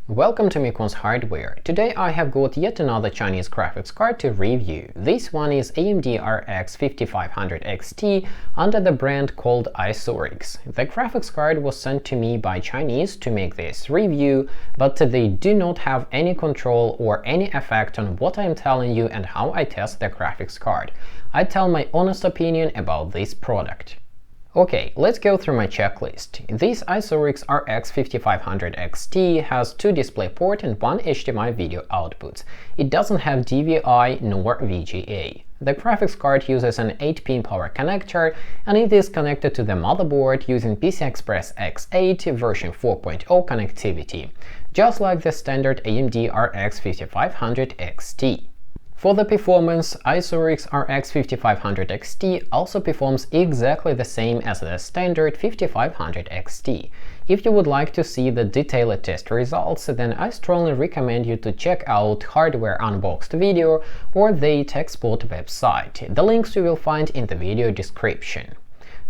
Welcome to Miyconst Hardware. Today I have got yet another Chinese graphics card to review. This one is AMD RX 5500 XT under the brand called Aisurix. The graphics card was sent to me by Chinese to make this review, but they do not have any control or any effect on what I am telling you and how I test the graphics card. I tell my honest opinion about this product. Okay, let's go through my checklist. This Aisurix RX 5500 XT has two DisplayPort and one HDMI video outputs. It doesn't have DVI nor VGA. The graphics card uses an 8-pin power connector and it is connected to the motherboard using PCI Express X8 version 4.0 connectivity, just like the standard AMD RX 5500 XT. For the performance, Aisurix RX 5500 XT also performs exactly the same as the standard 5500 XT. If you would like to see the detailed test results, then I strongly recommend you to check out Hardware Unboxed video or the TechSpot website. The links you will find in the video description.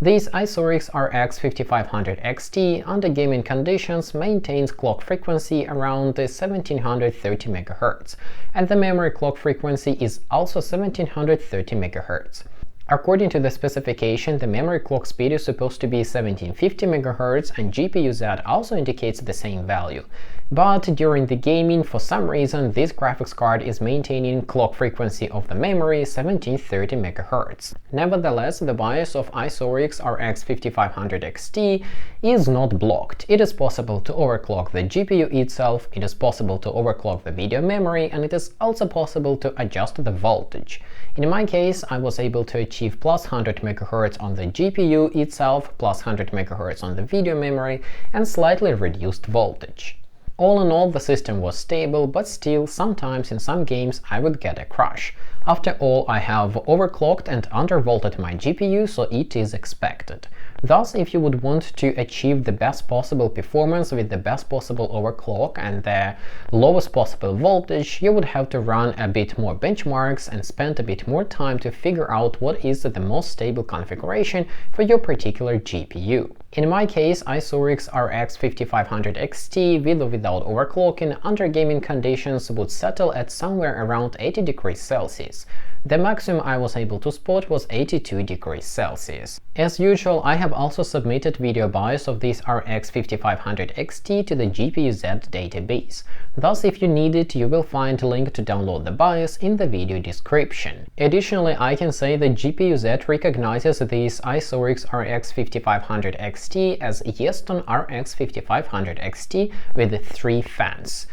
This Aisurix RX 5500 XT under gaming conditions maintains clock frequency around 1730 MHz, and the memory clock frequency is also 1730 MHz. According to the specification, the memory clock speed is supposed to be 1750 MHz and GPU-Z also indicates the same value. But during the gaming, for some reason, this graphics card is maintaining clock frequency of the memory 1730 MHz. Nevertheless, the BIOS of Aisurix RX 5500 XT is not blocked. It is possible to overclock the GPU itself, it is possible to overclock the video memory, and it is also possible to adjust the voltage. In my case, I was able to achieve plus 100 MHz on the GPU itself, plus 100 MHz on the video memory, and slightly reduced voltage. All in all, the system was stable, but still, sometimes in some games I would get a crash. After all, I have overclocked and undervolted my GPU, so it is expected. Thus, if you would want to achieve the best possible performance with the best possible overclock and the lowest possible voltage, you would have to run a bit more benchmarks and spend a bit more time to figure out what is the most stable configuration for your particular GPU. In my case, Aisurix RX 5500 XT with or without overclocking under gaming conditions would settle at somewhere around 80 degrees Celsius. The maximum I was able to spot was 82 degrees Celsius. As usual, I have also submitted video BIOS of this RX 5500 XT to the GPU-Z database. Thus, if you need it, you will find a link to download the BIOS in the video description. Additionally, I can say that GPU-Z recognizes this Aisurix RX 5500 XT as Xeon RX 5500 XT with 3 fans.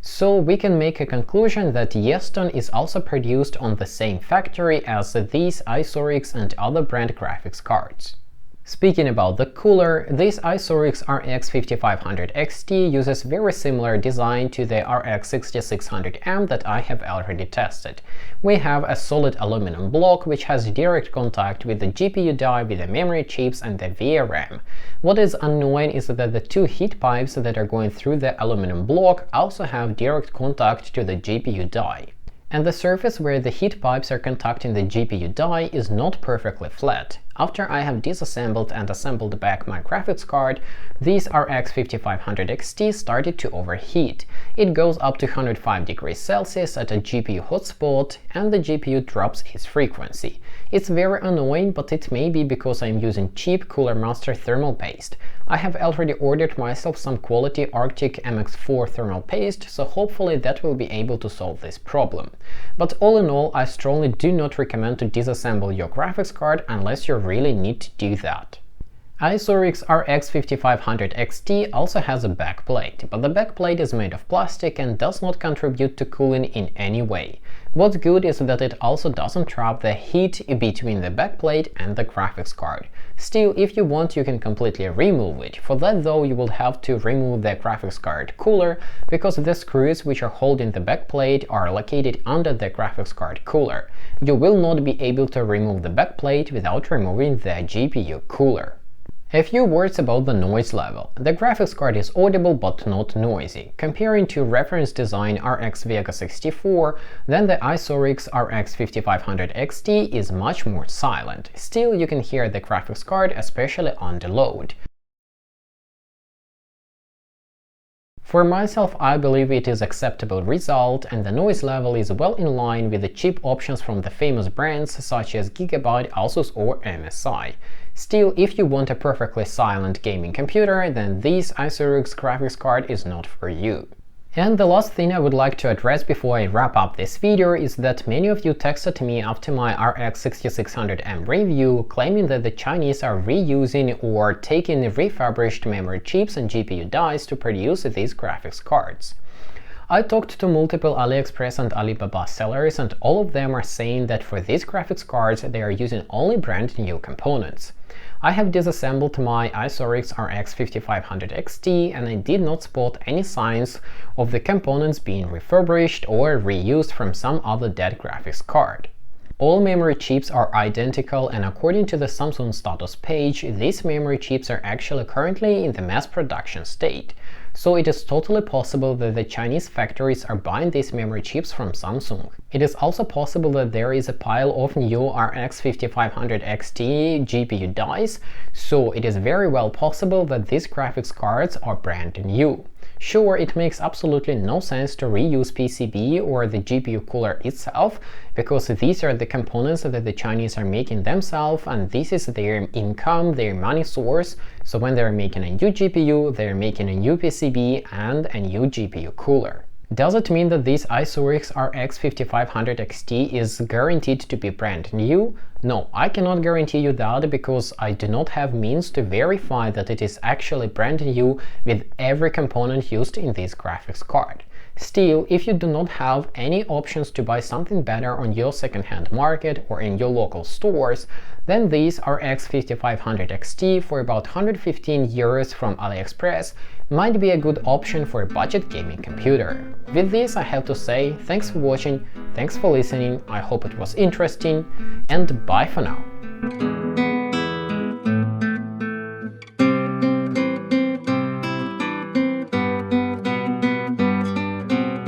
So we can make a conclusion that Xeon is also produced on the same factory as these Aisurix and other brand graphics cards. Speaking about the cooler, this Aisurix RX 5500 XT uses very similar design to the RX 6600M that I have already tested. We have a solid aluminum block which has direct contact with the GPU die, with the memory chips and the VRAM. What is annoying is that the two heat pipes that are going through the aluminum block also have direct contact to the GPU die. And the surface where the heat pipes are contacting the GPU die is not perfectly flat. After I have disassembled and assembled back my graphics card, this RX 5500 XT started to overheat. It goes up to 105 degrees Celsius at a GPU hotspot and the GPU drops its frequency. It's very annoying, but it may be because I'm using cheap Cooler Master thermal paste. I have already ordered myself some quality Arctic MX4 thermal paste, so hopefully that will be able to solve this problem. But all in all, I strongly do not recommend to disassemble your graphics card unless you really need to do that. Aisurix RX 5500 XT also has a backplate, but the backplate is made of plastic and does not contribute to cooling in any way. What's good is that it also doesn't trap the heat between the backplate and the graphics card. Still, if you want, you can completely remove it. For that though, you will have to remove the graphics card cooler, because the screws which are holding the backplate are located under the graphics card cooler. You will not be able to remove the backplate without removing the GPU cooler. A few words about the noise level. The graphics card is audible but not noisy. Comparing to reference design RX Vega 64, then the Aisurix RX 5500 XT is much more silent. Still, you can hear the graphics card, especially on the load. For myself, I believe it is acceptable result and the noise level is well in line with the cheap options from the famous brands such as Gigabyte, Asus or MSI. Still, if you want a perfectly silent gaming computer, then this Aisurix graphics card is not for you. And the last thing I would like to address before I wrap up this video is that many of you texted me after my RX 6600M review claiming that the Chinese are reusing or taking refurbished memory chips and GPU dies to produce these graphics cards. I talked to multiple AliExpress and AliBaba sellers and all of them are saying that for these graphics cards they are using only brand new components. I have disassembled my Aisurix RX 5500 XT and I did not spot any signs of the components being refurbished or reused from some other dead graphics card. All memory chips are identical and according to the Samsung status page, these memory chips are actually currently in the mass production state. So it is totally possible that the Chinese factories are buying these memory chips from Samsung. It is also possible that there is a pile of new RX 5500 XT GPU dies, so it is very well possible that these graphics cards are brand new. Sure, it makes absolutely no sense to reuse PCB or the GPU cooler itself, because these are the components that the Chinese are making themselves and this is their income, their money source, so when they're making a new GPU, they're making a new PCB and a new GPU cooler. Does it mean that this Aisurix RX 5500 XT is guaranteed to be brand new? No, I cannot guarantee you that because I do not have means to verify that it is actually brand new with every component used in this graphics card. Still, if you do not have any options to buy something better on your second-hand market or in your local stores, then this RX 5500 XT for about 115 euros from AliExpress might be a good option for a budget gaming computer. With this, I have to say thanks for watching, thanks for listening, I hope it was interesting, and bye for now.